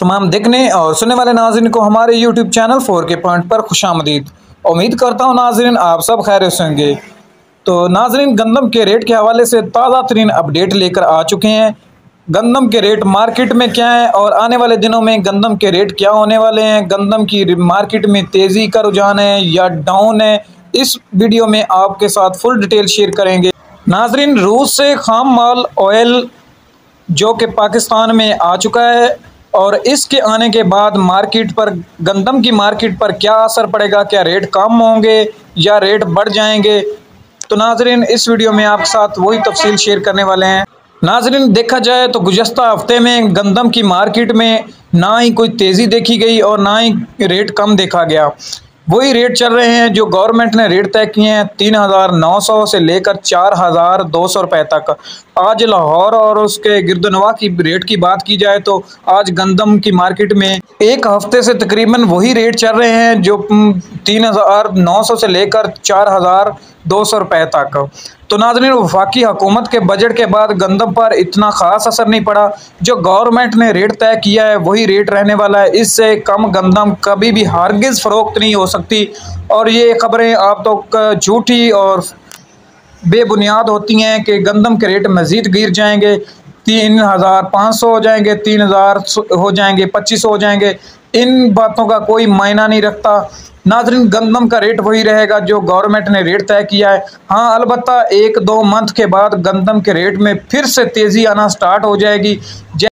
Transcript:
तमाम देखने और सुनने वाले नाज़रीन को हमारे YouTube चैनल 4K पॉइंट पर खुशामदीद। उम्मीद करता हूँ नाज़रीन आप सब खैरियत से होंगे। तो नाज़रीन गंदम के रेट के हवाले से ताज़ा तरीन अपडेट लेकर आ चुके हैं। गंदम के रेट मार्केट में क्या है और आने वाले दिनों में गंदम के रेट क्या होने वाले हैं, गंदम की मार्केट में तेज़ी का रुझान है या डाउन है, इस वीडियो में आपके साथ फुल डिटेल शेयर करेंगे। नाज़रीन रूस से खाम माल ऑयल जो कि पाकिस्तान में आ चुका है और इसके आने के बाद मार्केट पर गंदम की मार्केट पर क्या असर पड़ेगा, क्या रेट कम होंगे या रेट बढ़ जाएंगे, तो नाज़रीन इस वीडियो में आपके साथ वही तफसील शेयर करने वाले हैं। नाज़रीन देखा जाए तो गुज़श्ता हफ्ते में गंदम की मार्केट में ना ही कोई तेज़ी देखी गई और ना ही रेट कम देखा गया। वही रेट चल रहे हैं जो गवर्नमेंट ने रेट तय किए हैं 3,900 से लेकर 4,200 रुपये तक। आज लाहौर और उसके गिरदनवा की रेट की बात की जाए तो आज गंदम की मार्केट में एक हफ्ते से तकरीबन वही रेट चल रहे हैं जो 3,900 से लेकर 4,200 रुपये तक। तो नाज़रीन वफाकी हुकूमत के बजट के बाद गंदम पर इतना ख़ास असर नहीं पड़ा। जो गवर्नमेंट ने रेट तय किया है वही रेट रहने वाला है। इससे कम गंदम कभी भी हरगिज़ फ़रोख्त नहीं हो सकती और ये ख़बरें आप तो झूठी और बेबुनियाद होती हैं कि गंदम के रेट मज़ीद गिर जाएंगे, 3,500 हो जाएंगे, 3,000 हो जाएंगे, 2,500 हो जाएंगे। इन बातों का कोई मायना नहीं रखता। नाज़रीन गंदम का रेट वही रहेगा जो गवर्नमेंट ने रेट तय किया है। हाँ अलबत्ता 1-2 मंथ के बाद गंदम के रेट में फिर से तेज़ी आना स्टार्ट हो जाएगी।